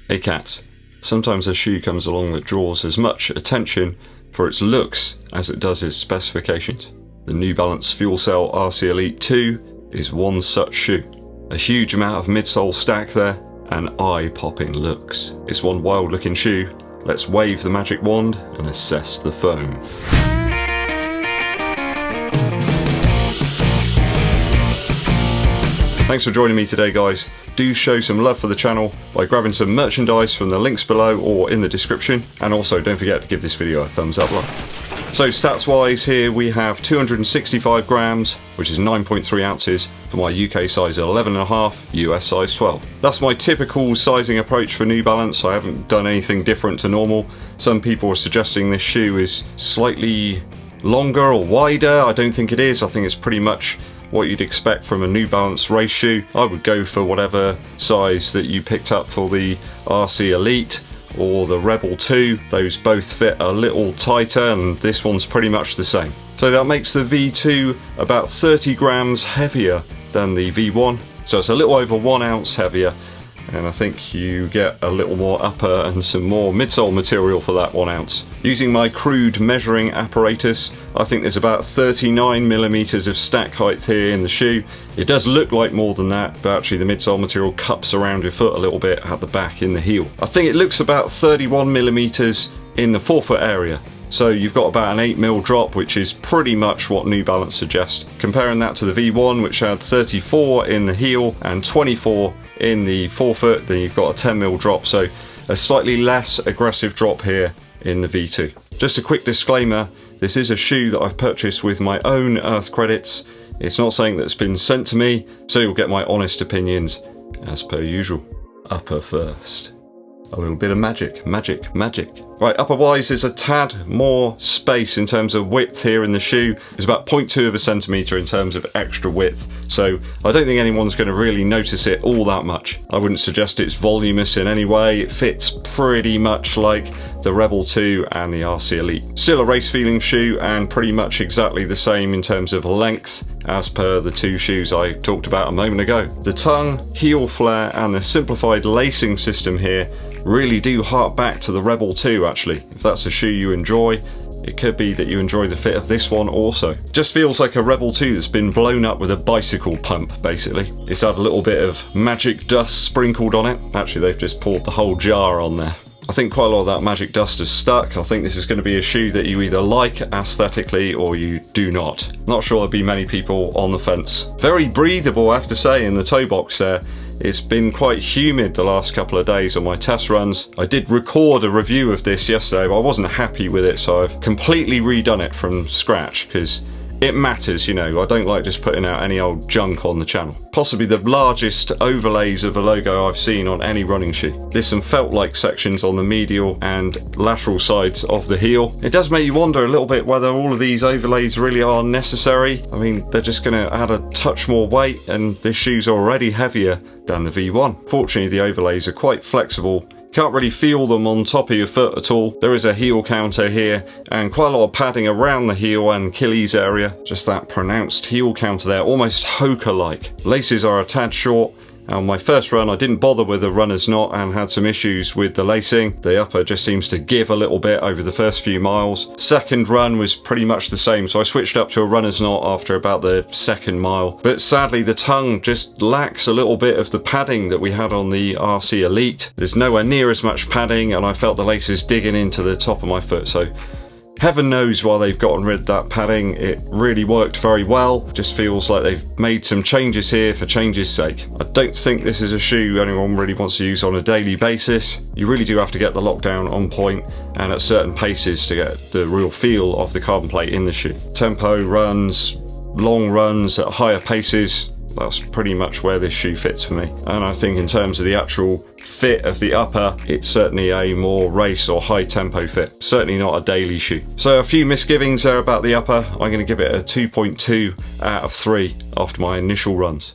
Hey Cat, sometimes a shoe comes along that draws as much attention for its looks as it does its specifications. The New Balance FuelCell RC Elite 2 is one such shoe. A huge amount of midsole stack there, and eye-popping looks. It's one wild looking shoe. Let's wave the magic wand and assess the foam. Thanks for joining me today, guys. Do show some love for the channel by grabbing some merchandise from the links below or in the description, and also don't forget to give this video a thumbs up like. So stats wise, here we have 265 grams, which is 9.3 ounces for my UK size 11.5, US size 12. That's my typical sizing approach for New Balance. I haven't done anything different to normal. Some people are suggesting this shoe is slightly longer or wider. I don't think it is. I think it's pretty much what you'd expect from a New Balance race shoe. I would go for whatever size that you picked up for the RC Elite or the Rebel 2. Those both fit a little tighter, and this one's pretty much the same. So that makes the V2 about 30 grams heavier than the V1. So it's a little over 1 ounce heavier, and I think you get a little more upper and some more midsole material for that 1 ounce. Using my crude measuring apparatus, I think there's about 39 millimeters of stack height here in the shoe. It does look like more than that, but actually the midsole material cups around your foot a little bit at the back in the heel. I think it looks about 31 millimeters in the forefoot area. So you've got about an 8mm drop, which is pretty much what New Balance suggests. Comparing that to the V1, which had 34 in the heel and 24 in the forefoot, then you've got a 10mm drop, so a slightly less aggressive drop here in the V2. Just a quick disclaimer, this is a shoe that I've purchased with my own Earth credits. It's not something that's been sent to me, so you'll get my honest opinions as per usual. Upper first. A little bit of magic. Right, upper wise, there's a tad more space in terms of width here in the shoe. It's about 0.2 of a centimetre in terms of extra width. So I don't think anyone's going to really notice it all that much. I wouldn't suggest it's voluminous in any way. It fits pretty much like the Rebel 2 and the RC Elite. Still a race feeling shoe, and pretty much exactly the same in terms of length as per the two shoes I talked about a moment ago. The tongue, heel flare and the simplified lacing system here really do hark back to the Rebel 2 actually. If that's a shoe you enjoy, it could be that you enjoy the fit of this one also. Just feels like a Rebel 2 that's been blown up with a bicycle pump, basically. It's had a little bit of magic dust sprinkled on it. Actually, they've just poured the whole jar on there. I think quite a lot of that magic dust has stuck. I think this is going to be a shoe that you either like aesthetically or you do not. Not sure there'll be many people on the fence. Very breathable, I have to say, in the toe box there. It's been quite humid the last couple of days on my test runs. I did record a review of this yesterday, but I wasn't happy with it, so I've completely redone it from scratch because it matters, you know. I don't like just putting out any old junk on the channel. Possibly the largest overlays of a logo I've seen on any running shoe. There's some felt-like sections on the medial and lateral sides of the heel. It does make you wonder a little bit whether all of these overlays really are necessary. I mean, they're just going to add a touch more weight, and this shoe's already heavier than the V1. Fortunately, the overlays are quite flexible. Can't really feel them on top of your foot at all. There is a heel counter here and quite a lot of padding around the heel and Achilles area. Just that pronounced heel counter there, almost Hoka-like. Laces are a tad short. On my first run, I didn't bother with the runner's knot and had some issues with the lacing. The upper just seems to give a little bit over the first few miles. Second run was pretty much the same, so I switched up to a runner's knot after about the second mile. But sadly, the tongue just lacks a little bit of the padding that we had on the RC Elite. There's nowhere near as much padding, and I felt the laces digging into the top of my foot, so heaven knows why they've gotten rid of that padding. It really worked very well. Just feels like they've made some changes here for change's sake. I don't think this is a shoe anyone really wants to use on a daily basis. You really do have to get the lockdown on point and at certain paces to get the real feel of the carbon plate in the shoe. Tempo runs, long runs at higher paces, that's pretty much where this shoe fits for me. And I think in terms of the actual fit of the upper, it's certainly a more race or high tempo fit. Certainly not a daily shoe. So a few misgivings there about the upper. I'm going to give it a 2.2 out of 3 after my initial runs.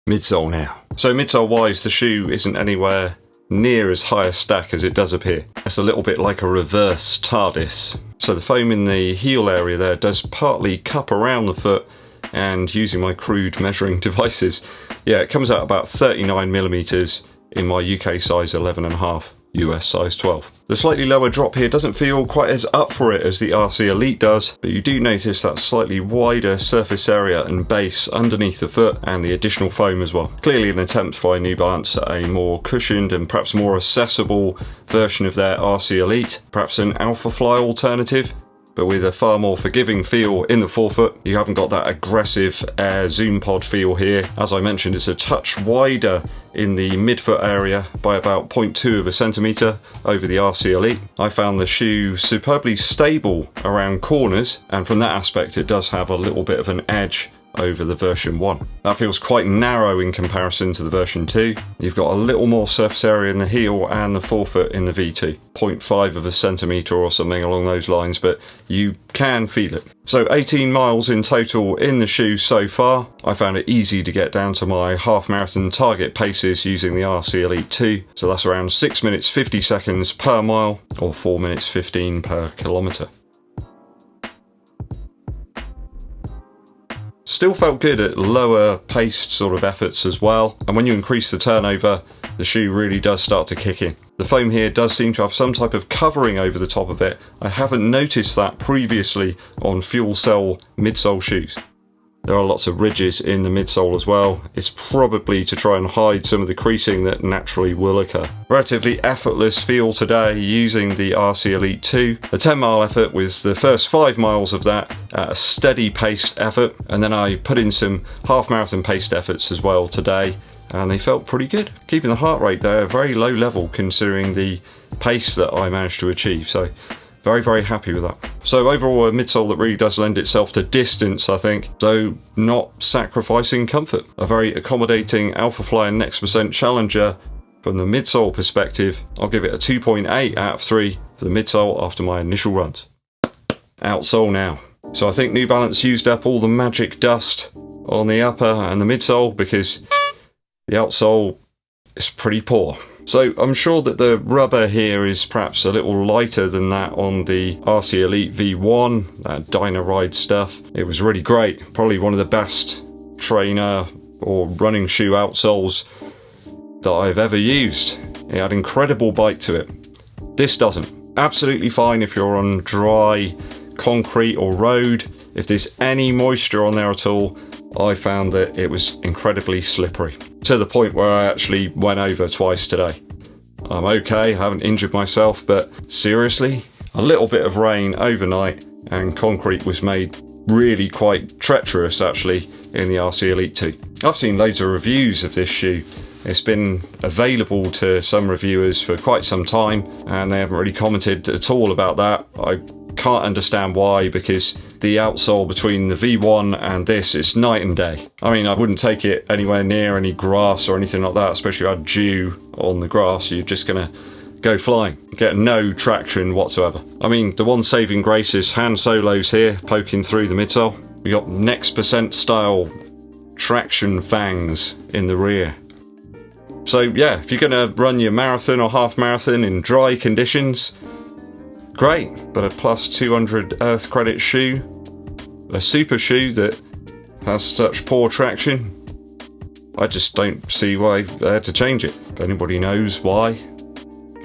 Midsole now. So midsole wise, the shoe isn't anywhere near as high a stack as it does appear. It's a little bit like a reverse TARDIS. So the foam in the heel area there does partly cup around the foot, and using my crude measuring devices, yeah, it comes out about 39 millimeters in my UK size 11.5, US size 12. The slightly lower drop here doesn't feel quite as up for it as the RC Elite does, but you do notice that slightly wider surface area and base underneath the foot and the additional foam as well. Clearly an attempt by New Balance at a more cushioned and perhaps more accessible version of their RC Elite, perhaps an Alpha Fly alternative, but with a far more forgiving feel in the forefoot. You haven't got that aggressive air zoom pod feel here. As I mentioned, it's a touch wider in the midfoot area by about 0.2 of a centimetre over the RC Elite. I found the shoe superbly stable around corners, and from that aspect it does have a little bit of an edge over the version 1. That feels quite narrow in comparison to the version 2. You've got a little more surface area in the heel and the forefoot in the V2. 0.5 of a centimetre or something along those lines, but you can feel it. So 18 miles in total in the shoe so far. I found it easy to get down to my half marathon target paces using the RC Elite 2. So that's around 6 minutes 50 seconds per mile or 4 minutes 15 per kilometre. Still felt good at lower paced sort of efforts as well, and when you increase the turnover, the shoe really does start to kick in. The foam here does seem to have some type of covering over the top of it. I haven't noticed that previously on fuel cell midsole shoes. There are lots of ridges in the midsole as well. It's probably to try and hide some of the creasing that naturally will occur. Relatively effortless feel today using the RC Elite 2. A 10-mile effort with the first 5 miles of that at a steady paced effort, and then I put in some half marathon paced efforts as well today, and they felt pretty good. Keeping the heart rate there very low level considering the pace that I managed to achieve. So very, very happy with that. So overall, a midsole that really does lend itself to distance, I think, though not sacrificing comfort. A very accommodating Alpha Fly and Next Percent challenger from the midsole perspective. I'll give it a 2.8 out of 3 for the midsole after my initial runs. Outsole now. So I think New Balance used up all the magic dust on the upper and the midsole because the outsole is pretty poor. So I'm sure that the rubber here is perhaps a little lighter than that on the RC Elite V1, that Dynaride stuff. It was really great, probably one of the best trainer or running shoe outsoles that I've ever used. It had incredible bite to it. This doesn't. Absolutely fine if you're on dry concrete or road. If there's any moisture on there at all, I found that it was incredibly slippery, to the point where I actually went over twice today. I'm okay, I haven't injured myself, but seriously, a little bit of rain overnight and concrete was made really quite treacherous actually in the RC Elite 2. I've seen loads of reviews of this shoe. It's been available to some reviewers for quite some time and they haven't really commented at all about that. I can't understand why, because the outsole between the V1 and this is night and day. I mean, I wouldn't take it anywhere near any grass or anything like that, especially if I had dew on the grass. You're just gonna go flying, get no traction whatsoever. I mean, the one saving grace is hand solos here poking through the midsole. We got Next Percent style traction fangs in the rear. So yeah, if you're gonna run your marathon or half marathon in dry conditions, great, but a plus 200 earth credit shoe, a super shoe that has such poor traction, I just don't see why they had to change it. If anybody knows why,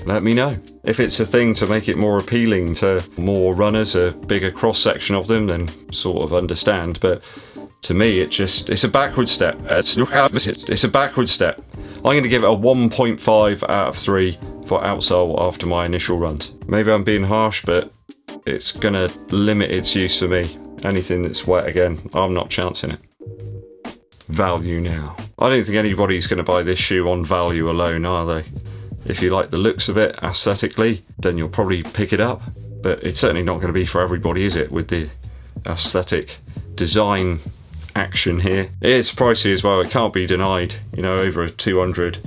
let me know. If it's a thing to make it more appealing to more runners, a bigger cross section of them, then sort of understand, but to me it's a backward step. It's a backward step. I'm going to give it a 1.5 out of 3 for outsole after my initial runs. Maybe I'm being harsh, but it's going to limit its use for me. Anything that's wet again, I'm not chancing it. Value now. I don't think anybody's going to buy this shoe on value alone, are they? If you like the looks of it aesthetically, then you'll probably pick it up. But it's certainly not going to be for everybody, is it, with the aesthetic design action here. It's pricey as well, it can't be denied. You know, over a 200,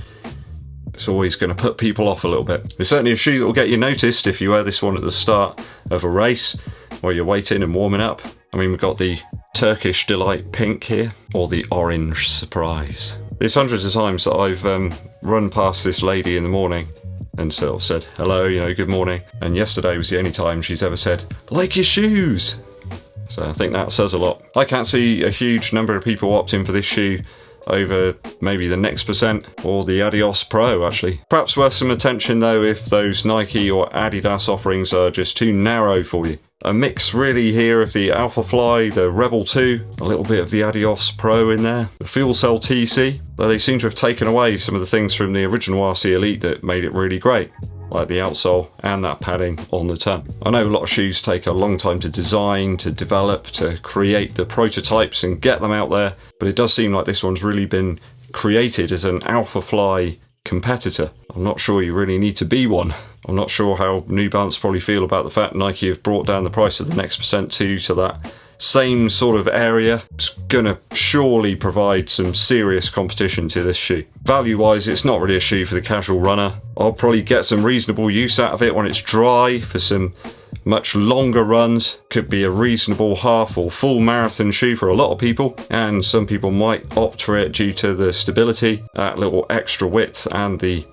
it's always going to put people off a little bit. It's certainly a shoe that will get you noticed if you wear this one at the start of a race while you're waiting and warming up. I mean, we've got the Turkish Delight pink here, or the orange surprise. There's hundreds of times that I've run past this lady in the morning and sort of said hello, you know, good morning, and yesterday was the only time she's ever said, like your shoes. So I think that says a lot. I can't see a huge number of people opting for this shoe over maybe the next percent or the Adios Pro actually. Perhaps worth some attention though if those Nike or Adidas offerings are just too narrow for you. A mix really here of the Alpha Fly, the Rebel 2, a little bit of the Adios Pro in there, the Fuel Cell TC, though they seem to have taken away some of the things from the original RC Elite that made it really great, like the outsole and that padding on the tongue. I know a lot of shoes take a long time to design, to develop, to create the prototypes and get them out there, but it does seem like this one's really been created as an Alpha Fly competitor. I'm not sure you really need to be one. I'm not sure how New Balance probably feel about the fact Nike have brought down the price of the next percent 2 to that same sort of area. It's gonna surely provide some serious competition to this shoe. Value wise, it's not really a shoe for the casual runner. I'll probably get some reasonable use out of it when it's dry for some much longer runs. Could be a reasonable half or full marathon shoe for a lot of people, and some people might opt for it due to the stability, that little extra width and the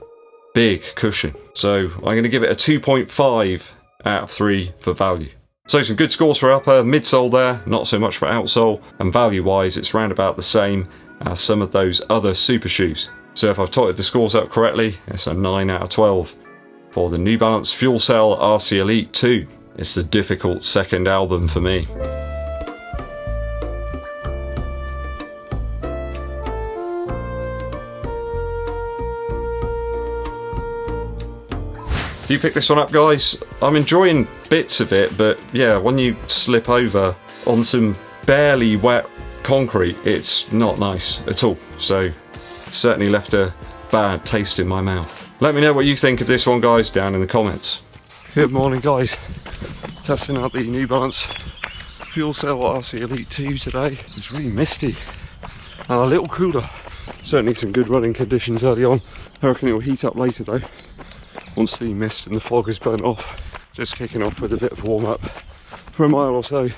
big cushion. So I'm going to give it a 2.5 out of 3 for value. So some good scores for upper, midsole there, not so much for outsole, and value wise it's round about the same as some of those other super shoes. So if I've totted the scores up correctly, it's a 9 out of 12 for the New Balance Fuel Cell RC Elite 2. It's the difficult second album for me. You pick this one up, guys. I'm enjoying bits of it, but yeah, when you slip over on some barely wet concrete, it's not nice at all. So certainly left a bad taste in my mouth. Let me know what you think of this one, guys, down in the comments. Good morning, guys. Testing out the New Balance Fuel Cell RC Elite 2 today. It's really misty and a little cooler. Certainly some good running conditions early on. I reckon it will heat up later though, once the mist and the fog is burnt off. Just kicking off with a bit of warm up for a mile or so,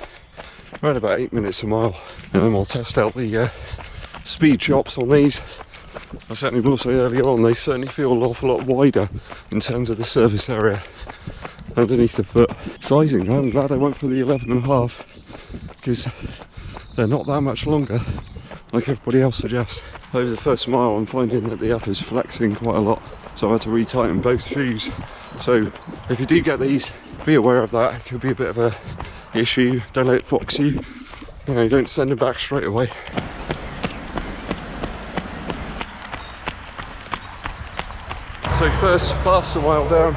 around about 8 minutes a mile, and then we'll test out the speed chops on these. I certainly will say earlier on, they certainly feel an awful lot wider in terms of the surface area underneath the foot. Sizing, I'm glad I went for the 11.5 because they're not that much longer like everybody else suggests. Over the first mile I'm finding that the upper's flexing quite a lot, so I had to retighten both shoes. So if you do get these, be aware of that. It could be a bit of a issue. Don't let it fox you. You know, you don't send them back straight away. So first faster mile down,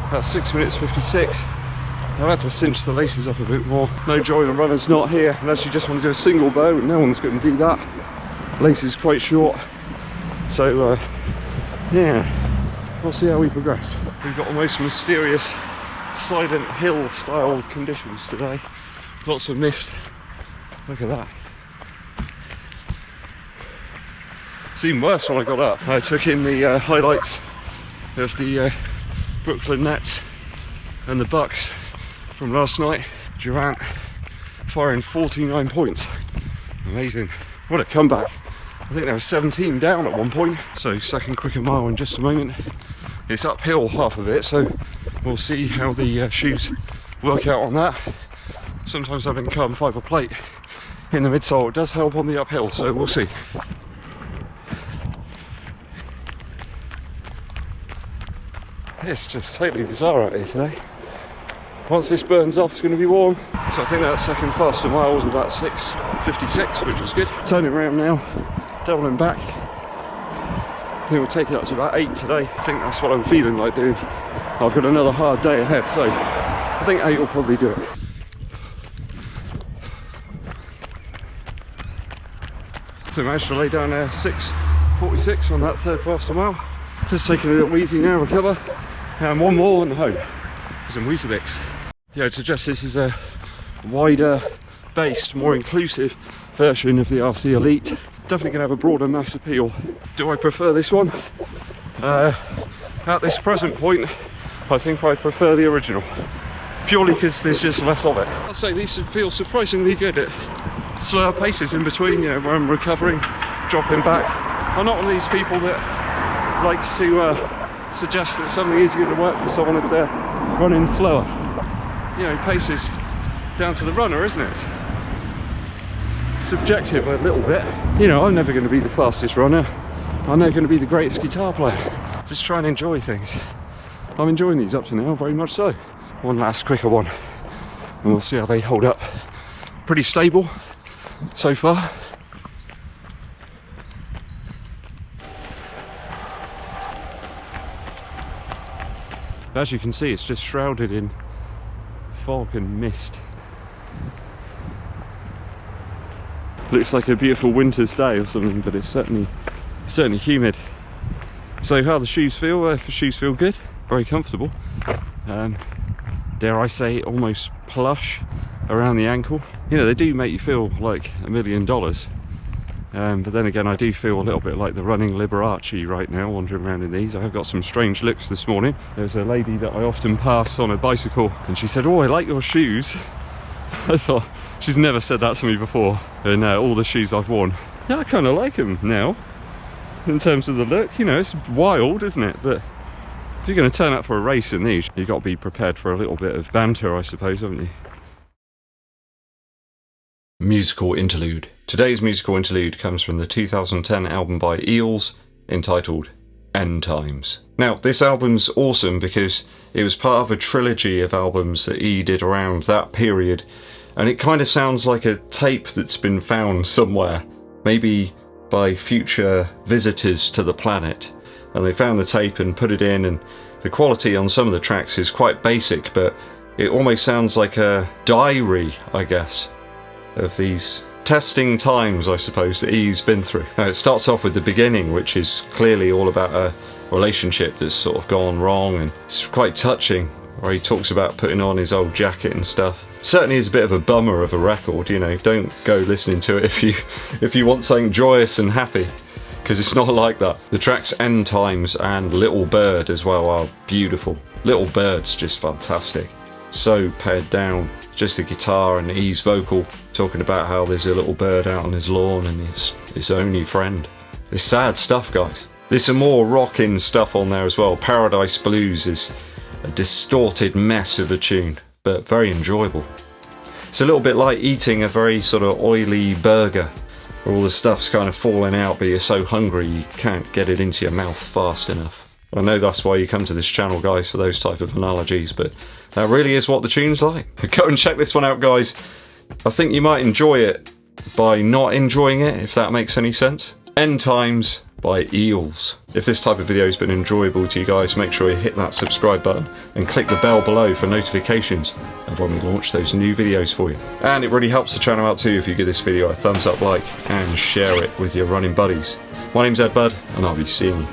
about 6 minutes 56. I've had to cinch the laces up a bit more. No joy the runner's not here unless you just want to do a single bow, and no one's going to do that. Lace is quite short, so yeah, we'll see how we progress. We've got the most mysterious Silent Hill style conditions today. Lots of mist. Look at that. It's even worse when I got up. I took in the highlights of the Brooklyn Nets and the Bucks from last night. Durant firing 49 points. Amazing. What a comeback. I think they were 17 down at one point. So second quicker mile in just a moment. It's uphill half of it, so we'll see how the shoes work out on that. Sometimes having carbon fibre plate in the midsole does help on the uphill, so we'll see. It's just totally bizarre out here today. Once this burns off, it's going to be warm. So I think that second faster mile was about 6:56, which is good. Turning around now, doubling back. I think we'll take it up to about 8 today. I think that's what I'm feeling like doing. I've got another hard day ahead, so I think 8 will probably do it. So I managed to lay down 6:46 on that third faster mile. Just taking it a little easy now, recover. And one more and home for some Weetabix. Yeah, I'd suggest this is a wider based, more inclusive version of the RC Elite. Definitely going to have a broader mass appeal. Do I prefer this one? At this present point, I think I prefer the original. Purely because there's just less of it. I'd say these feel surprisingly good at slower paces in between, you know, where I'm recovering, dropping back. I'm not one of these people that likes to suggest that something is going to work for someone if they're running slower. You know, pace is down to the runner, isn't it? subjective a little bit. You know, I'm never going to be the fastest runner. I'm never going to be the greatest guitar player. Just try and enjoy things. I'm enjoying these up to now, very much so. One last quicker one, and we'll see how they hold up. Pretty stable so far. As you can see, it's just shrouded in fog and mist. Looks like a beautiful winter's day or something, but it's certainly humid. So how the shoes feel? The shoes feel good, very comfortable. Dare I say, almost plush around the ankle. You know, they do make you feel like $1 million. But then again, I do feel a little bit like the running Liberace right now, wandering around in these. I have got some strange looks this morning. There's a lady that I often pass on a bicycle, and she said, "Oh, I like your shoes." I thought, she's never said that to me before. And all the shoes I've worn, yeah, I kind of like them now. In terms of the look, you know, it's wild, isn't it? But if you're going to turn up for a race in these, you've got to be prepared for a little bit of banter, I suppose, haven't you? Musical interlude. Today's musical interlude comes from the 2010 album by Eels, entitled End Times. Now, this album's awesome because it was part of a trilogy of albums that E did around that period, and it kind of sounds like a tape that's been found somewhere, maybe by future visitors to the planet, and they found the tape and put it in, and the quality on some of the tracks is quite basic, but it almost sounds like a diary, I guess, of these testing times, I suppose, that E's been through. Now, it starts off with the beginning, which is clearly all about a relationship that's sort of gone wrong, and it's quite touching, where he talks about putting on his old jacket and stuff. Certainly is a bit of a bummer of a record, you know. Don't go listening to it if you want something joyous and happy, because it's not like that. The tracks End Times and Little Bird as well are beautiful. Little Bird's just fantastic. So pared down, just the guitar and E's vocal talking about how there's a little bird out on his lawn and it's his only friend. It's sad stuff, guys. There's some more rocking stuff on there as well. Paradise Blues is a distorted mess of a tune, but very enjoyable. It's a little bit like eating a very sort of oily burger, where all the stuff's kind of falling out, but you're so hungry you can't get it into your mouth fast enough. I know that's why you come to this channel, guys, for those type of analogies, but that really is what the tune's like. Go and check this one out, guys. I think you might enjoy it by not enjoying it, if that makes any sense. End Times by Eels. If this type of video has been enjoyable to you guys, make sure you hit that subscribe button and click the bell below for notifications of when we launch those new videos for you. And it really helps the channel out too if you give this video a thumbs up, like, and share it with your running buddies. My name's EDDBUD, and I'll be seeing you